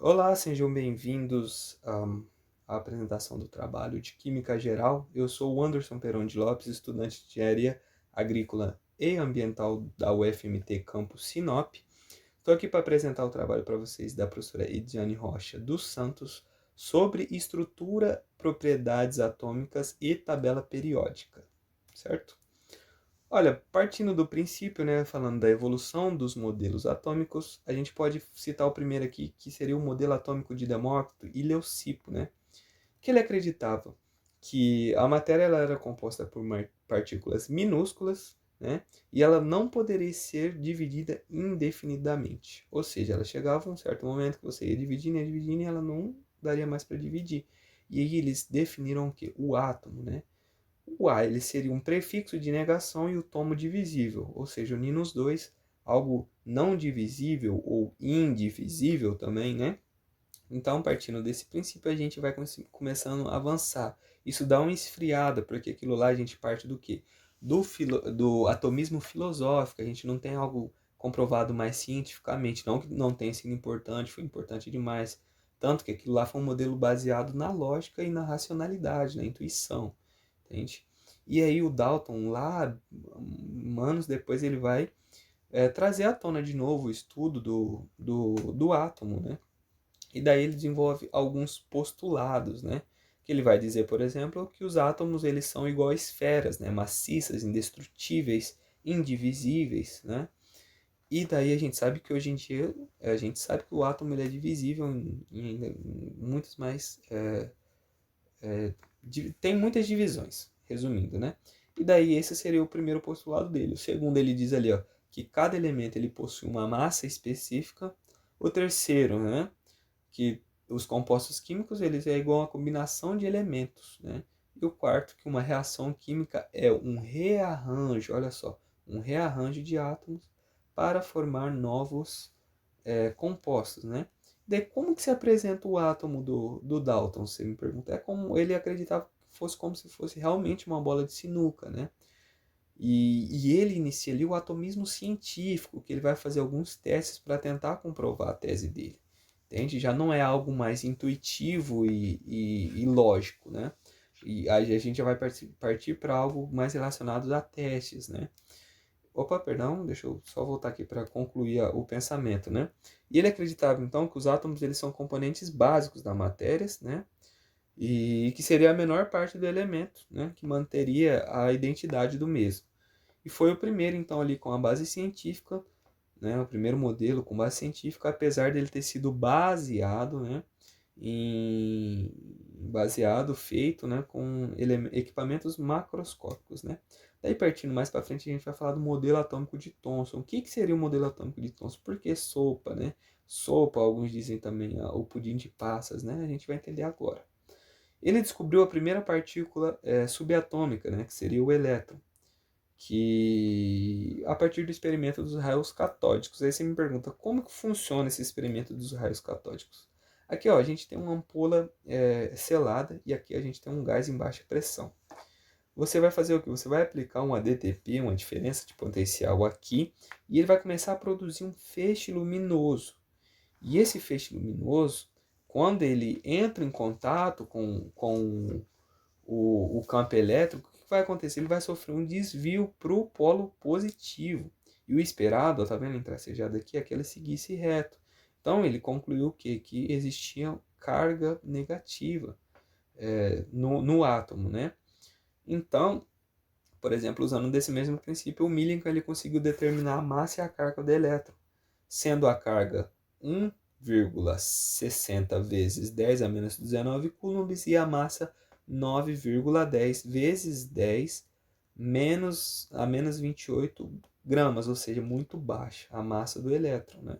Olá, sejam bem-vindos à apresentação do trabalho de Química Geral. Eu sou o Anderson Peron de Lopes, estudante de Engenharia Agrícola e Ambiental da UFMT Campus Sinop. Estou aqui para apresentar o trabalho para vocês da professora Ediane Rocha dos Santos sobre estrutura, propriedades atômicas e tabela periódica, certo? Olha, partindo do princípio, né, falando da evolução dos modelos atômicos, a gente pode citar o primeiro aqui, que seria o modelo atômico de Demócrito e Leucipo, né? Que ele acreditava que a matéria ela era composta por partículas minúsculas, né? E ela não poderia ser dividida indefinidamente. Ou seja, ela chegava a um certo momento que você ia dividindo e ela não daria mais para dividir. E aí eles definiram o quê? O átomo, né? O A ele seria um prefixo de negação e o tomo divisível, ou seja, unindo os dois, algo não divisível ou indivisível também, né? Então, partindo desse princípio, a gente vai começando a avançar. Isso dá uma esfriada, porque aquilo lá a gente parte do quê? Do atomismo filosófico, a gente não tem algo comprovado mais cientificamente, não que não tenha sido importante, foi importante demais. Tanto que aquilo lá foi um modelo baseado na lógica e na racionalidade, na intuição, entende? E aí o Dalton, lá, anos depois, ele vai trazer à tona de novo o estudo do átomo, né? E daí ele desenvolve alguns postulados, né? Que ele vai dizer, por exemplo, que os átomos eles são igual a esferas, né? Maciças, indestrutíveis, indivisíveis, né? E daí a gente sabe que hoje em dia, a gente sabe que o átomo ele é divisível em muitos mais... tem muitas divisões, resumindo, né? E daí esse seria o primeiro postulado dele. O segundo ele diz ali, ó, que cada elemento ele possui uma massa específica. O terceiro, né? Que os compostos químicos eles é igual a uma combinação de elementos, né? E o quarto, que uma reação química é um rearranjo, olha só, um rearranjo de átomos para formar novos compostos, né? De como que se apresenta o átomo do Dalton, você me pergunta? É como ele acreditava que fosse como se fosse realmente uma bola de sinuca, né? E ele inicia ali o atomismo científico, que ele vai fazer alguns testes para tentar comprovar a tese dele. Entende? Já não é algo mais intuitivo e lógico, né? E aí a gente já vai partir para algo mais relacionado a testes, né? Opa, perdão, deixa eu só voltar aqui para concluir o pensamento, né? E ele acreditava, então, que os átomos eles são componentes básicos da matéria, né? E que seria a menor parte do elemento, né? Que manteria a identidade do mesmo. E foi o primeiro, então, ali com a base científica, né? O primeiro modelo com base científica, apesar dele ter sido baseado, né? Feito, né? Com equipamentos macroscópicos, né? Daí, partindo mais para frente, a gente vai falar do modelo atômico de Thomson. O que, que seria o modelo atômico de Thomson? Por que sopa, né? Sopa, alguns dizem também o pudim de passas, né? A gente vai entender agora. Ele descobriu a primeira partícula subatômica, né? Que seria o elétron, que a partir do experimento dos raios catódicos. Aí você me pergunta, como que funciona esse experimento dos raios catódicos? Aqui, ó, a gente tem uma ampola selada e aqui a gente tem um gás em baixa pressão. Você vai fazer o que? Você vai aplicar um ADTP, uma diferença de potencial aqui, e ele vai começar a produzir um feixe luminoso. E esse feixe luminoso, quando ele entra em contato com o campo elétrico, o que vai acontecer? Ele vai sofrer um desvio para o polo positivo. E o esperado, ó, tá vendo tracejado aqui, é que ele seguisse reto. Então ele concluiu que existia carga negativa no átomo, né? Então, por exemplo, usando desse mesmo princípio, o Millikan ele conseguiu determinar a massa e a carga do elétron, sendo a carga 1,60 vezes 10 a menos 19 coulombs e a massa 9,10 vezes 10 a menos 28 gramas, ou seja, muito baixa a massa do elétron, né?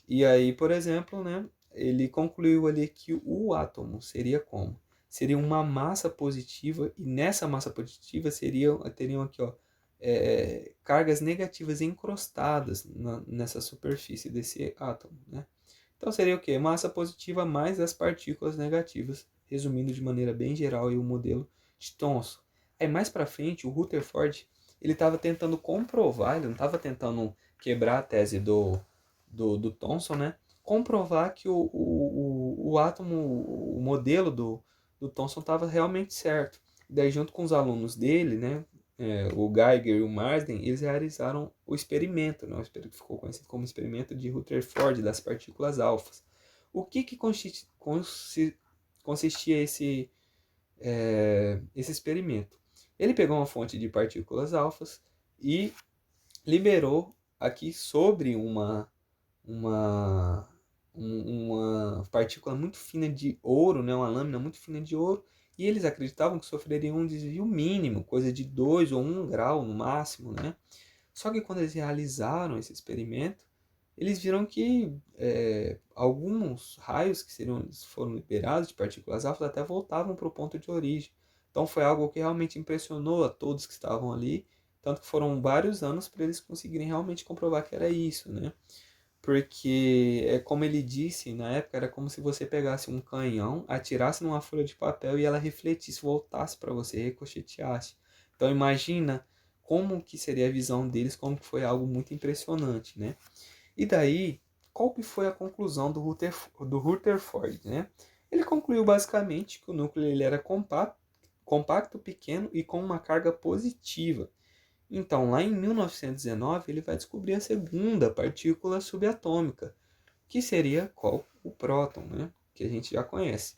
E aí, por exemplo, né, ele concluiu ali que o átomo seria como? Seria uma massa positiva e nessa massa positiva teriam aqui, ó, cargas negativas encrostadas nessa superfície desse átomo, né? Então seria o quê? Massa positiva mais as partículas negativas, resumindo de maneira bem geral aí o modelo de Thomson. Aí mais para frente, o Rutherford, ele estava tentando comprovar, ele não estava tentando quebrar a tese do Thomson, né? comprovar que o átomo, o modelo do Thomson estava realmente certo. Daí, junto com os alunos dele, né, o Geiger e o Marsden, eles realizaram o experimento, né, o experimento que ficou conhecido como experimento de Rutherford das partículas alfas. O que consistia esse experimento? Ele pegou uma fonte de partículas alfas e liberou aqui sobre uma, uma partícula muito fina de ouro, né, uma lâmina muito fina de ouro, e eles acreditavam que sofreriam um desvio mínimo, coisa de 2 ou 1 grau no máximo, né? Só que quando eles realizaram esse experimento, eles viram que alguns raios que foram liberados de partículas alfas até voltavam para o ponto de origem. Então foi algo que realmente impressionou a todos que estavam ali, tanto que foram vários anos para eles conseguirem realmente comprovar que era isso, né? Porque, como ele disse, na época era como se você pegasse um canhão, atirasse numa folha de papel e ela refletisse, voltasse para você, ricocheteasse. Então imagina como que seria a visão deles, como que foi algo muito impressionante, né? E daí, qual que foi a conclusão do Rutherford, né? Ele concluiu basicamente que o núcleo ele era compacto, pequeno e com uma carga positiva. Então, lá em 1919, ele vai descobrir a segunda partícula subatômica, que seria qual? O próton, né? Que a gente já conhece.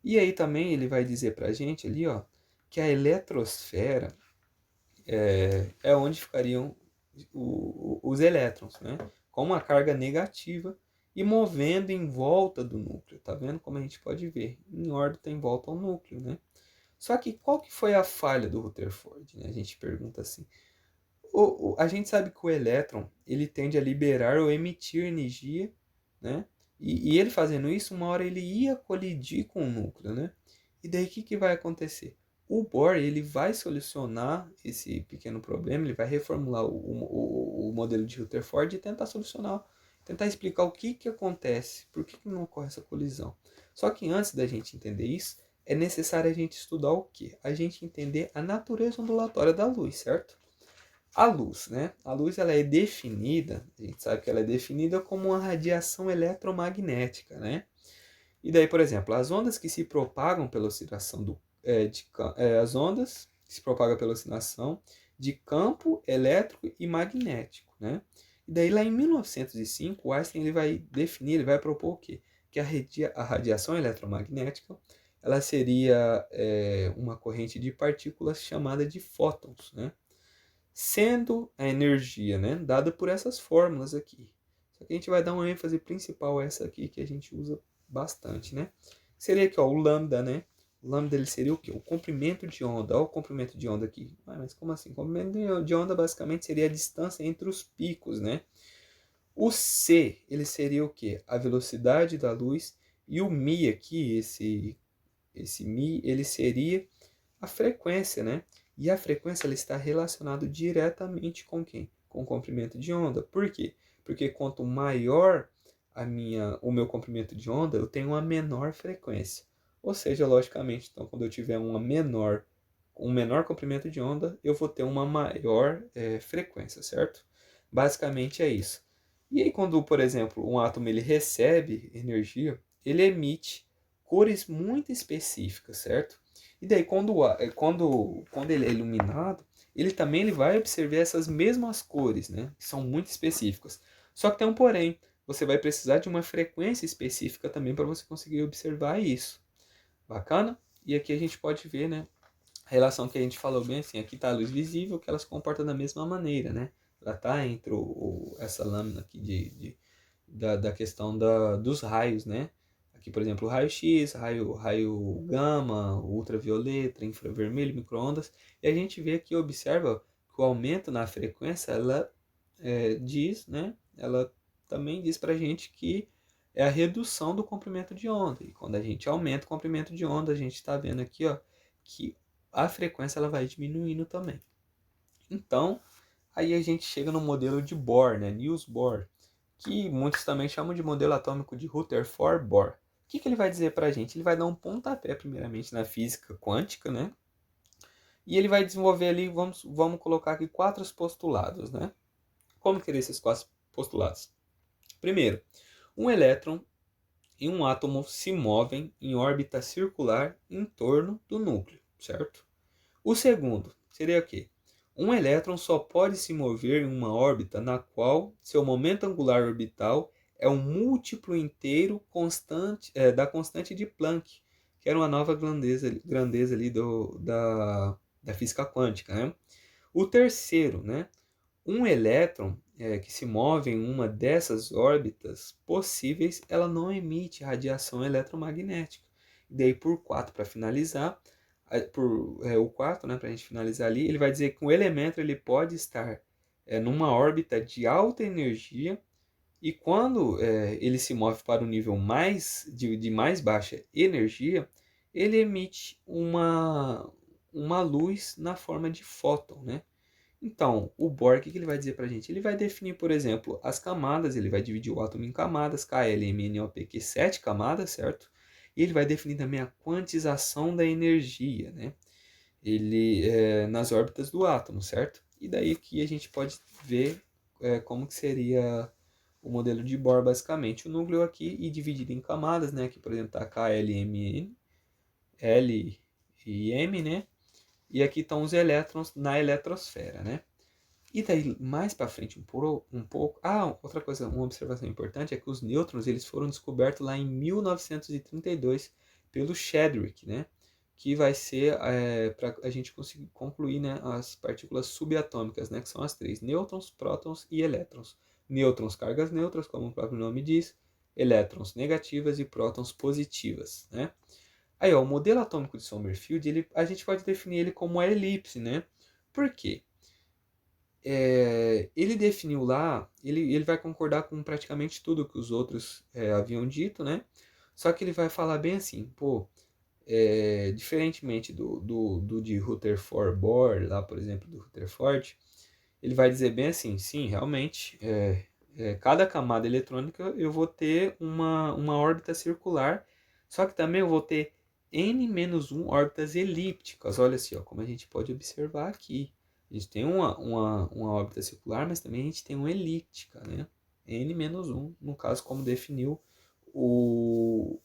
E aí também ele vai dizer para a gente ali, ó, que a eletrosfera é onde ficariam os elétrons, né? Com uma carga negativa e movendo em volta do núcleo. Tá vendo como a gente pode ver? Em órbita em volta ao núcleo, né? Só que qual que foi a falha do Rutherford, né? A gente pergunta assim. A gente sabe que o elétron ele tende a liberar ou emitir energia, né? E ele fazendo isso, uma hora ele ia colidir com o núcleo, né? E daí o que vai acontecer? O Bohr ele vai solucionar esse pequeno problema, ele vai reformular o modelo de Rutherford e tentar solucionar, tentar explicar o que acontece, por que não ocorre essa colisão. Só que antes da gente entender isso, é necessário a gente estudar o quê? A gente entender a natureza ondulatória da luz, certo? A luz, né? A luz ela é definida, a gente sabe que ela é definida como uma radiação eletromagnética, né? E daí, por exemplo, as ondas que se propagam pela oscilação as ondas que se propagam pela oscilação de campo elétrico e magnético, né? E daí lá em 1905, o Einstein ele vai definir, ele vai propor o quê? Que a radiação eletromagnética ela seria uma corrente de partículas chamada de fótons, né? Sendo a energia, né, dada por essas fórmulas aqui. Só que a gente vai dar uma ênfase principal a essa aqui que a gente usa bastante, né? Seria aqui, ó, o lambda, né? O lambda ele seria o quê? O comprimento de onda. Olha o comprimento de onda aqui. Mas como assim? O comprimento de onda basicamente seria a distância entre os picos, né? O c, ele seria o quê? A velocidade da luz. E o mi aqui, esse mi, ele seria a frequência, né? E a frequência ela está relacionada diretamente com quem? Com o comprimento de onda. Por quê? Porque quanto maior o meu comprimento de onda, eu tenho uma menor frequência. Ou seja, logicamente, então, quando eu tiver um menor comprimento de onda, eu vou ter uma maior frequência, certo? Basicamente é isso. E aí, quando, por exemplo, um átomo ele recebe energia, ele emite cores muito específicas, certo? E daí, quando ele é iluminado, ele vai observar essas mesmas cores, né? Que são muito específicas. Só que tem um porém. Você vai precisar de uma frequência específica também para você conseguir observar isso. Bacana? E aqui a gente pode ver, né? A relação que a gente falou bem assim. Aqui está a luz visível, que ela se comporta da mesma maneira, né? Ela está entre essa lâmina aqui da questão dos raios, né? Aqui, por exemplo, o raio-x, raio gama, ultravioleta, infravermelho, micro-ondas. E a gente vê aqui, observa que o aumento na frequência, ela né? Ela também diz para a gente que é a redução do comprimento de onda. E quando a gente aumenta o comprimento de onda, a gente está vendo aqui, ó, que a frequência ela vai diminuindo também. Então, aí a gente chega no modelo de Bohr, né? Niels Bohr, que muitos também chamam de modelo atômico de Rutherford-Bohr. O que ele vai dizer para a gente? Ele vai dar um pontapé, primeiramente, na física quântica, né? E ele vai desenvolver ali, vamos colocar aqui 4 postulados, né? Como que seriam esses 4 postulados? Primeiro, Um elétron e um átomo se movem em órbita circular em torno do núcleo, certo? O segundo seria o quê? Um elétron só pode se mover em uma órbita na qual seu momento angular orbital é um múltiplo inteiro da constante de Planck, que era uma nova grandeza ali da física quântica, né? O terceiro, né? Um elétron que se move em uma dessas órbitas possíveis, ela não emite radiação eletromagnética. E daí, por 4, para finalizar, o 4, né, para a gente finalizar ali, ele vai dizer que um elemento ele pode estar numa órbita de alta energia e quando ele se move para um nível de mais baixa energia, ele emite uma luz na forma de fóton, né? Então, o Bohr, o que ele vai dizer para a gente? Ele vai definir, por exemplo, as camadas, ele vai dividir o átomo em camadas, K, L, M, N, O, P, Q, 7 camadas, certo? E ele vai definir também a quantização da energia, né? Nas órbitas do átomo, certo? E daí que a gente pode ver como que seria o modelo de Bohr, basicamente. O núcleo aqui e dividido em camadas, né? Aqui, por exemplo, tá K, L, M, N, L e M, né? E aqui estão os elétrons na eletrosfera, né? E daí, mais para frente, um pouco... Ah, outra coisa, uma observação importante é que os nêutrons eles foram descobertos lá em 1932 pelo Chadwick, né? Que vai ser para a gente conseguir concluir, né, as partículas subatômicas, né? Que são as três, nêutrons, prótons e elétrons. Nêutrons, cargas neutras, como o próprio nome diz, elétrons negativas e prótons positivas, né? Aí, ó, o modelo atômico de Sommerfeld, a gente pode definir ele como uma elipse, né? Por quê? Ele definiu lá, ele vai concordar com praticamente tudo que os outros haviam dito, né? Só que ele vai falar bem assim, pô, diferentemente do de Rutherford Bohr, lá, por exemplo, do Rutherford, ele vai dizer bem assim, sim, realmente, cada camada eletrônica eu vou ter uma órbita circular, só que também eu vou ter n-1 órbitas elípticas. Olha assim, ó, como a gente pode observar aqui. A gente tem uma órbita circular, mas também a gente tem uma elíptica, né? n-1, no caso, como definiu o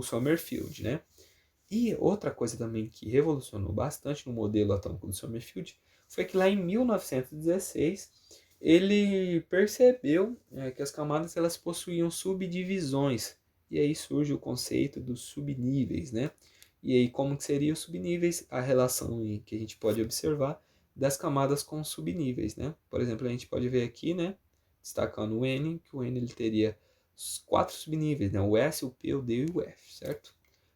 Sommerfeld, né? E outra coisa também que revolucionou bastante no modelo atômico do Sommerfeld foi que lá em 1916 ele percebeu que as camadas elas possuíam subdivisões. E aí surge o conceito dos subníveis, né? E aí como que seriam os subníveis? A relação que a gente pode observar das camadas com subníveis, né? Por exemplo, a gente pode ver aqui, né? Destacando o N, que o N ele teria 4 subníveis, né? O S, o P, o D e o F, certo?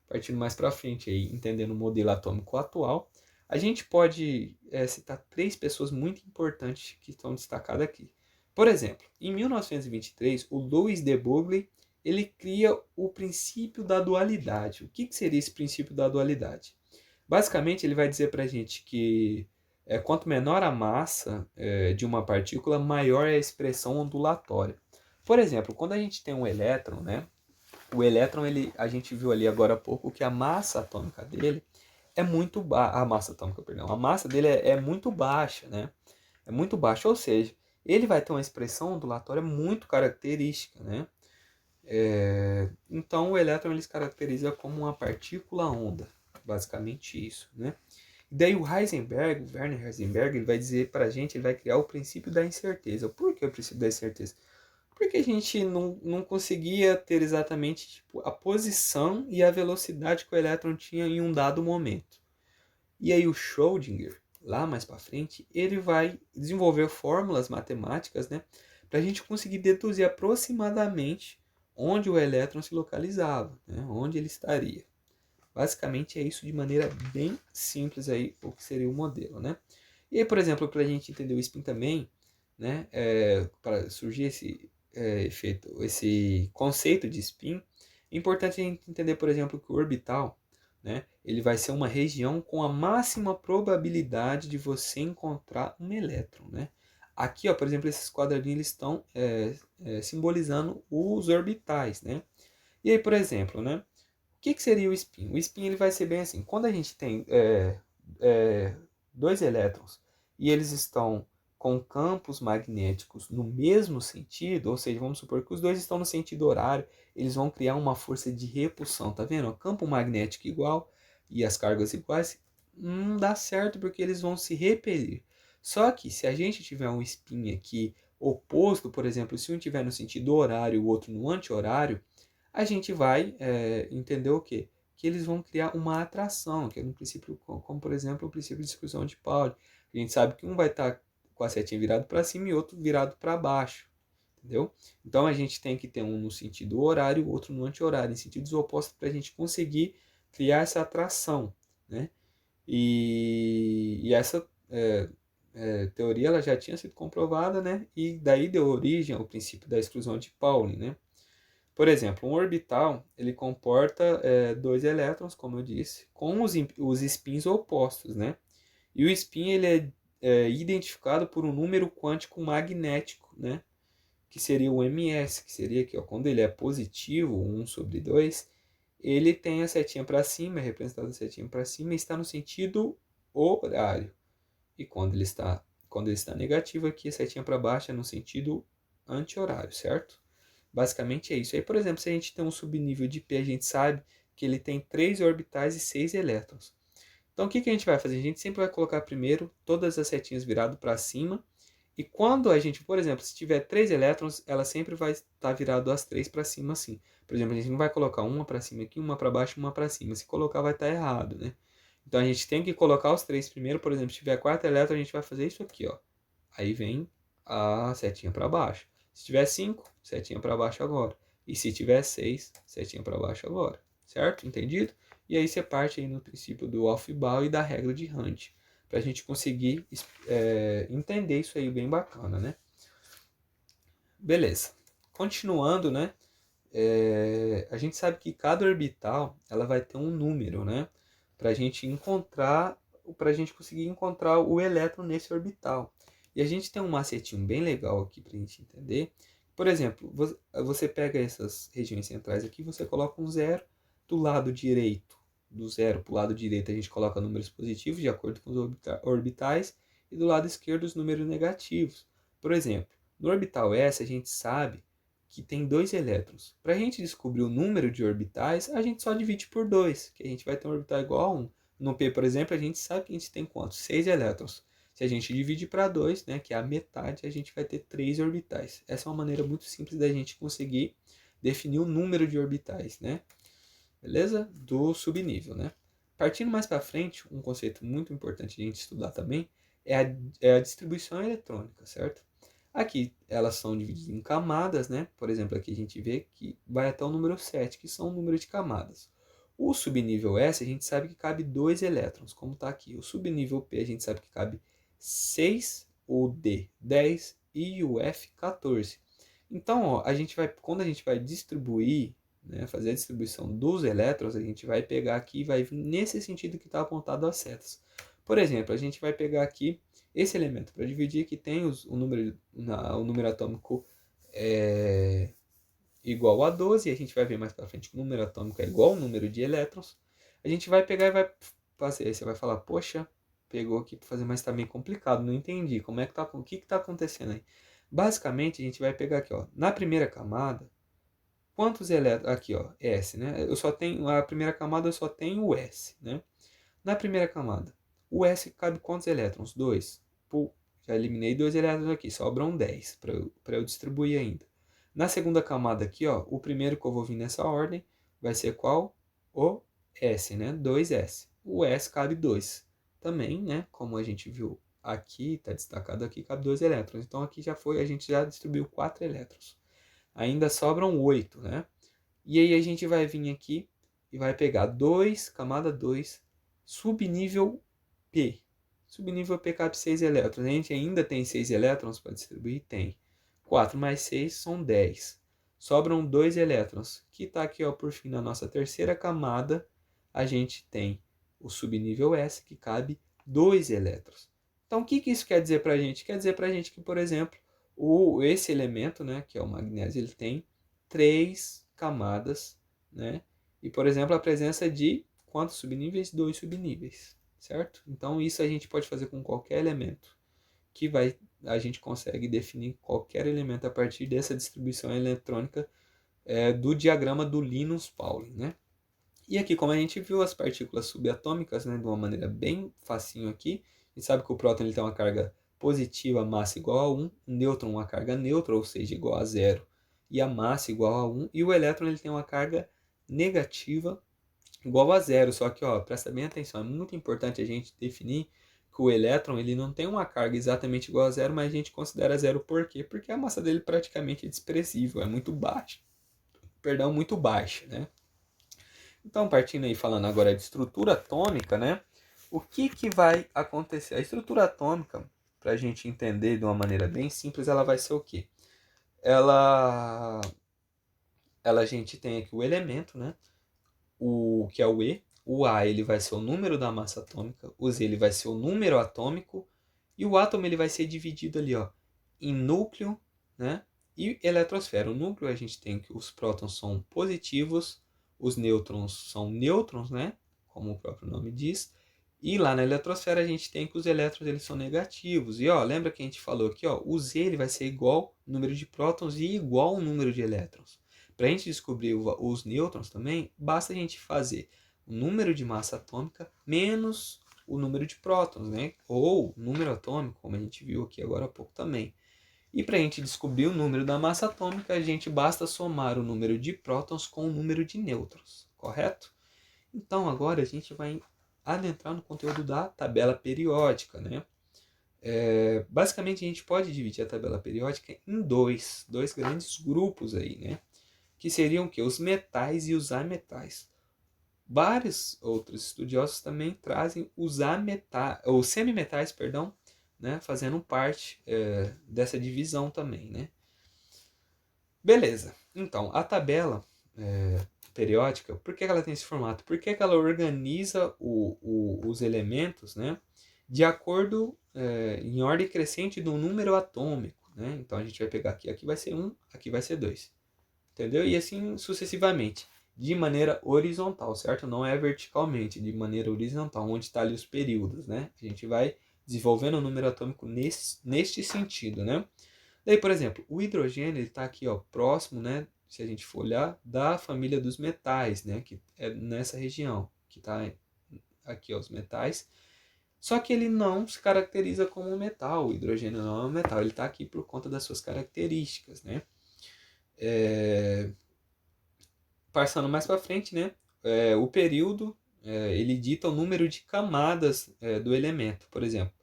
Partindo mais para frente, aí, entendendo o modelo atômico atual, a gente pode citar 3 pessoas muito importantes que estão destacadas aqui. Por exemplo, em 1923, o Louis de Broglie ele cria o princípio da dualidade. O que seria esse princípio da dualidade? Basicamente, ele vai dizer para a gente que quanto menor a massa de uma partícula, maior é a expressão ondulatória. Por exemplo, quando a gente tem um elétron, né, o elétron, a gente viu ali agora há pouco que a massa atômica dele é muito baixa. A massa atômica, perdão. A massa dele é muito baixa, né? É muito baixa, ou seja, ele vai ter uma expressão ondulatória muito característica, né? Então, o elétron ele se caracteriza como uma partícula onda. Basicamente isso, né? E daí o Heisenberg, o Werner Heisenberg, ele vai dizer para a gente, ele vai criar o princípio da incerteza. Por que o princípio da incerteza? Porque a gente não conseguia ter exatamente tipo, a posição e a velocidade que o elétron tinha em um dado momento. E aí o Schrödinger, lá mais para frente, ele vai desenvolver fórmulas matemáticas, né, para a gente conseguir deduzir aproximadamente onde o elétron se localizava, né, onde ele estaria. Basicamente é isso de maneira bem simples aí o que seria o modelo, né? E aí, por exemplo, para a gente entender o spin também, né, para surgir esse conceito de spin, é importante a gente entender, por exemplo, que o orbital, né, ele vai ser uma região com a máxima probabilidade de você encontrar um elétron, né? Aqui, ó, por exemplo, esses quadradinhos eles estão simbolizando os orbitais, né? E aí, por exemplo, né, o que seria o spin? O spin ele vai ser bem assim, quando a gente tem dois elétrons e eles estão com campos magnéticos no mesmo sentido, ou seja, vamos supor que os dois estão no sentido horário, eles vão criar uma força de repulsão, tá vendo? O campo magnético igual e as cargas iguais, não dá certo porque eles vão se repelir. Só que se a gente tiver um spin aqui oposto, por exemplo, se um estiver no sentido horário e o outro no anti-horário, a gente vai entender o quê? Que eles vão criar uma atração, que é um princípio, como por exemplo o princípio de exclusão de Pauli. A gente sabe que um vai estar com a setinha virado para cima e outro virado para baixo, entendeu? Então a gente tem que ter um no sentido horário e o outro no anti-horário, em sentidos opostos, para a gente conseguir criar essa atração, né? E essa teoria ela já tinha sido comprovada, né? E daí deu origem ao princípio da exclusão de Pauli, né? Por exemplo, um orbital ele comporta dois elétrons, como eu disse, com os spins opostos, né? E o spin ele é identificado por um número quântico magnético, né? Que seria o ms, que seria aqui, ó, quando ele é positivo, 1/2, ele tem a setinha para cima, é representado a setinha para cima, e está no sentido horário. E quando ele está negativo aqui, a setinha para baixo é no sentido anti-horário, certo? Basicamente é isso. Aí, por exemplo, se a gente tem um subnível de P, a gente sabe que ele tem 3 orbitais e 6 elétrons. Então, o que a gente vai fazer? A gente sempre vai colocar primeiro todas as setinhas viradas para cima. E quando a gente, por exemplo, se tiver 3 elétrons, ela sempre vai estar virado as 3 para cima assim. Por exemplo, a gente não vai colocar uma para cima aqui, uma para baixo, uma para cima. Se colocar, vai estar errado, né? Então, a gente tem que colocar os 3 primeiro. Por exemplo, se tiver 4 elétrons, a gente vai fazer isso aqui, ó. Aí vem a setinha para baixo. Se tiver 5, setinha para baixo agora. E se tiver 6, setinha para baixo agora. Certo? Entendido? E aí você parte aí no princípio do Aufbau e da regra de Hunt. Para a gente conseguir entender isso aí bem bacana, né? Beleza. Continuando, né? A gente sabe que cada orbital ela vai ter um número, né? Para a gente conseguir encontrar o elétron nesse orbital. E a gente tem um macetinho bem legal aqui para a gente entender. Por exemplo, você pega essas regiões centrais aqui, você coloca um zero do lado direito. Do zero para o lado direito a gente coloca números positivos de acordo com os orbitais e do lado esquerdo os números negativos. Por exemplo, no orbital S a gente sabe que tem 2 elétrons. Para a gente descobrir o número de orbitais, a gente só divide por 2, que a gente vai ter um orbital igual a 1. No P, por exemplo, a gente sabe que a gente tem quantos? 6 elétrons. Se a gente divide para 2, né, que é a metade, a gente vai ter 3 orbitais. Essa é uma maneira muito simples da gente conseguir definir o número de orbitais, né? Beleza? Do subnível, né? Partindo mais para frente, um conceito muito importante de a gente estudar também é a distribuição eletrônica, certo? Aqui elas são divididas em camadas, né? Por exemplo, aqui a gente vê que vai até o número 7, que são o número de camadas. O subnível S a gente sabe que cabe 2 elétrons, como está aqui. O subnível P a gente sabe que cabe 6, o D 10 e o F 14. Então, ó, quando a gente vai distribuir, né, fazer a distribuição dos elétrons, a gente vai pegar aqui e vai vir nesse sentido que está apontado as setas. Por exemplo, a gente vai pegar aqui esse elemento para dividir, que tem o número atômico igual a 12, e a gente vai ver mais para frente que o número atômico é igual ao número de elétrons. A gente vai pegar e vai fazer. Aí você vai falar, poxa, pegou aqui para fazer, mas está meio complicado, não entendi. O que está acontecendo aí? Basicamente, a gente vai pegar aqui, ó, na primeira camada, quantos elétrons? Aqui, ó, S, né? A primeira camada eu só tenho o S, né? Na primeira camada, o S cabe quantos elétrons? 2. Pô, já eliminei 2 elétrons aqui, sobram 10 para eu distribuir ainda. Na segunda camada aqui, ó, o primeiro que eu vou vir nessa ordem vai ser qual? O S, né? 2S. O S cabe 2. Também, né? Como a gente viu aqui, está destacado aqui, cabe 2 elétrons. Então aqui a gente já distribuiu 4 elétrons. Ainda sobram 8, né? E aí a gente vai vir aqui e vai pegar 2, camada 2, subnível P. Subnível P cabe 6 elétrons. A gente ainda tem 6 elétrons para distribuir? Tem. 4 mais 6 são 10. Sobram 2 elétrons, que está aqui, ó, por fim, na nossa terceira camada, a gente tem o subnível S, que cabe 2 elétrons. Então, o que isso quer dizer para a gente? Quer dizer para a gente que, por exemplo, esse elemento, né, que é o magnésio, ele tem 3 camadas, né? E, por exemplo, a presença de quantos subníveis? 2 subníveis, certo? Então, isso a gente pode fazer com qualquer elemento que vai a gente consegue definir qualquer elemento a partir dessa distribuição eletrônica do diagrama do Linus Pauling, né? E aqui, como a gente viu as partículas subatômicas, né, de uma maneira bem facinho aqui, a gente sabe que o próton ele tem uma carga positiva, massa igual a 1, o nêutron uma carga neutra, ou seja, igual a 0, e a massa igual a 1, e o elétron ele tem uma carga negativa igual a 0, só que, ó, presta bem atenção, é muito importante a gente definir que o elétron ele não tem uma carga exatamente igual a 0, mas a gente considera 0 por quê? Porque a massa dele praticamente é desprezível, é muito baixa, perdão, muito baixa, né? Então, partindo aí falando agora de estrutura atômica, né? O que vai acontecer? A estrutura atômica, para a gente entender de uma maneira bem simples, ela vai ser o quê? Ela, a gente tem aqui o elemento, né? O que é o E. O A ele vai ser o número da massa atômica. O Z ele vai ser o número atômico. E o átomo ele vai ser dividido ali, ó, em núcleo, né? E eletrosfera. O núcleo a gente tem que os prótons são positivos, os nêutrons são nêutrons, né? Como o próprio nome diz. E lá na eletrosfera a gente tem que os elétrons eles são negativos. E ó, lembra que a gente falou aqui, ó, o Z ele vai ser igual ao número de prótons e igual ao número de elétrons. Para a gente descobrir os nêutrons também, basta a gente fazer o número de massa atômica menos o número de prótons, né? Ou número atômico, como a gente viu aqui agora há pouco também. E para a gente descobrir o número da massa atômica, a gente basta somar o número de prótons com o número de nêutrons, correto? Então agora a gente vai adentrar no conteúdo da tabela periódica, né? Basicamente a gente pode dividir a tabela periódica em dois grandes grupos aí, né? Que seriam o quê? Os metais e os ametais. Vários outros estudiosos também trazem os ou semimetais, perdão, né, fazendo parte dessa divisão também, né? Beleza. Então, a tabela periódica, por que ela tem esse formato? Porque ela organiza os elementos, né, de acordo em ordem crescente do número atômico, né? Então a gente vai pegar aqui vai ser 1, aqui vai ser 2. Entendeu? E assim sucessivamente, de maneira horizontal, certo? Não é verticalmente, de maneira horizontal, onde está ali os períodos, né? A gente vai desenvolvendo o número atômico neste sentido, né? Daí, por exemplo, o hidrogênio está aqui, ó, próximo, né? Se a gente for olhar, da família dos metais, né? Que é nessa região, que está aqui, ó, os metais. Só que ele não se caracteriza como um metal, o hidrogênio não é um metal, ele está aqui por conta das suas características, né? Passando mais para frente, né? O período ele dita o número de camadas do elemento. Por exemplo,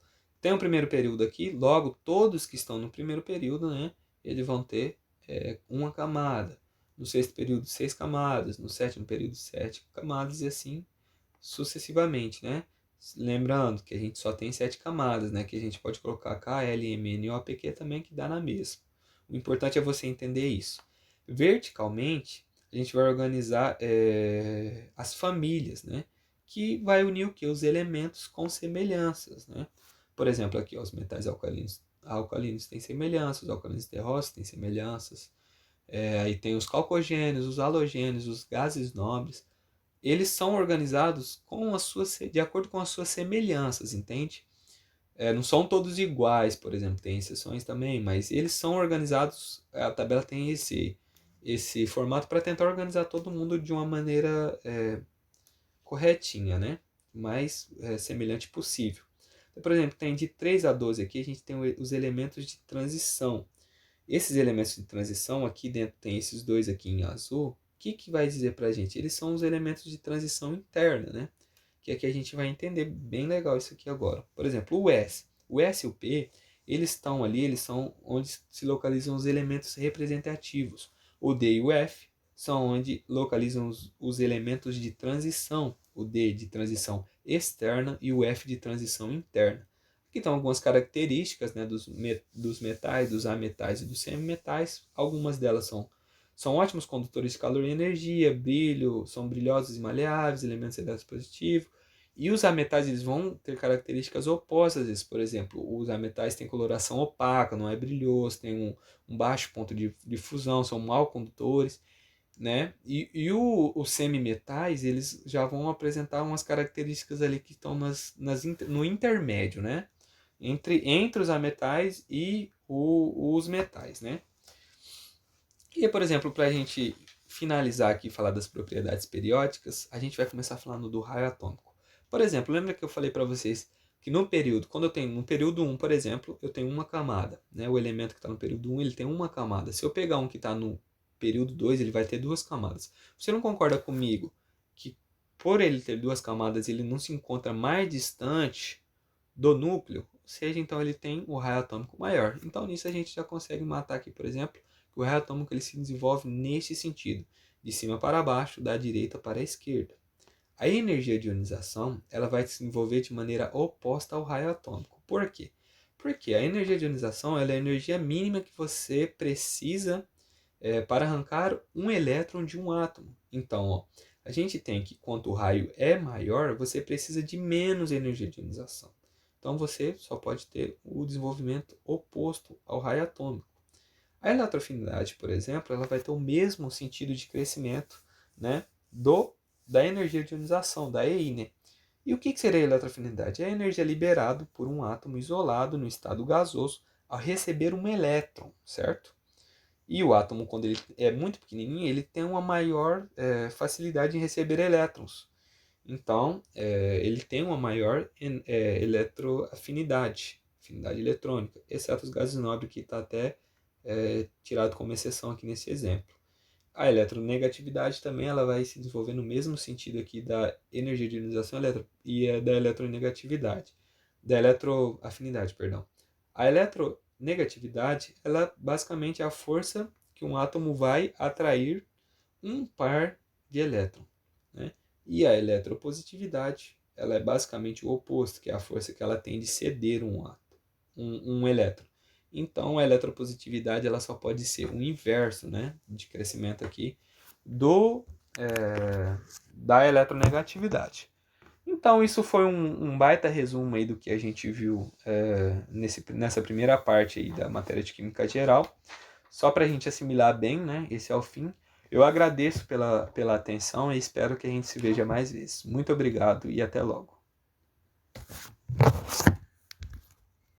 tem o primeiro período aqui, logo todos que estão no primeiro período, né? Eles vão ter uma camada. No sexto período, 6 camadas. No sétimo período, 7 camadas e assim sucessivamente, né? Lembrando que a gente só tem 7 camadas, né? Que a gente pode colocar K, L, M, N, O, P, Q também, que dá na mesma. O importante é você entender isso. Verticalmente, a gente vai organizar as famílias, né? Que vai unir o que? Os elementos com semelhanças, né? Por exemplo, aqui ó, os metais alcalinos têm semelhanças, os alcalinos terrosos têm semelhanças. Aí tem os calcogênios, os halogênios, os gases nobres. Eles são organizados de acordo com as suas semelhanças, entende? Não são todos iguais, por exemplo, tem exceções também, mas eles são organizados, a tabela tem esse formato para tentar organizar todo mundo de uma maneira corretinha, né? Mais semelhante possível. Então, por exemplo, tem de 3 a 12 aqui, a gente tem os elementos de transição. Esses elementos de transição, aqui dentro tem esses dois aqui em azul, o que vai dizer para a gente? Eles são os elementos de transição interna, né? Que aqui a gente vai entender bem legal isso aqui agora. Por exemplo, o S. O S e o P, eles estão ali, eles são onde se localizam os elementos representativos. O D e o F são onde localizam os elementos de transição. O D de transição externa e o F de transição interna. Aqui estão algumas características, né, dos metais, dos ametais e dos semimetais. Algumas delas são ótimos condutores de calor e energia, brilho, são brilhosos e maleáveis, elementos eletropositivos. E os ametais eles vão ter características opostas. Por exemplo, os ametais têm coloração opaca, não é brilhoso, tem um baixo ponto de fusão, são mal condutores, né? E os semimetais eles já vão apresentar umas características ali que estão no intermédio, né? entre os ametais e os metais, né? E, por exemplo, para a gente finalizar aqui e falar das propriedades periódicas, a gente vai começar falando do raio atômico. Por exemplo, lembra que eu falei para vocês que no período, quando eu tenho no período 1, por exemplo, eu tenho uma camada, né? O elemento que está no período 1, ele tem uma camada. Se eu pegar um que está no período 2, ele vai ter duas camadas. Você não concorda comigo que por ele ter duas camadas, ele não se encontra mais distante do núcleo, ou seja, então ele tem o raio atômico maior. Então nisso a gente já consegue matar aqui, por exemplo, que o raio atômico ele se desenvolve nesse sentido, de cima para baixo, da direita para a esquerda. A energia de ionização ela vai se desenvolver de maneira oposta ao raio atômico. Por quê? Porque a energia de ionização ela é a energia mínima que você precisa para arrancar um elétron de um átomo. Então, ó, a gente tem que quanto o raio é maior, você precisa de menos energia de ionização. Então você só pode ter o desenvolvimento oposto ao raio atômico. A eletroafinidade, por exemplo, ela vai ter o mesmo sentido de crescimento, né, da energia de ionização, da EI, né? E o que seria a eletroafinidade? É a energia liberada por um átomo isolado no estado gasoso ao receber um elétron, certo? E o átomo, quando ele é muito pequenininho, ele tem uma maior facilidade em receber elétrons. Então, ele tem uma maior eletroafinidade, afinidade eletrônica, exceto os gases nobres, que está até tirado como exceção aqui nesse exemplo. A eletronegatividade também ela vai se desenvolver no mesmo sentido aqui da energia de ionização e da eletronegatividade, da eletroafinidade, perdão. A eletronegatividade, ela basicamente é a força que um átomo vai atrair um par de elétrons, né? E a eletropositividade, ela é basicamente o oposto, que é a força que ela tem de ceder um elétron. Então, a eletropositividade ela só pode ser o inverso, né, de crescimento aqui da eletronegatividade. Então, isso foi um baita resumo aí do que a gente viu nessa primeira parte aí da matéria de Química Geral. Só para a gente assimilar bem, né, esse é o fim. Eu agradeço pela atenção e espero que a gente se veja mais vezes. Muito obrigado e até logo.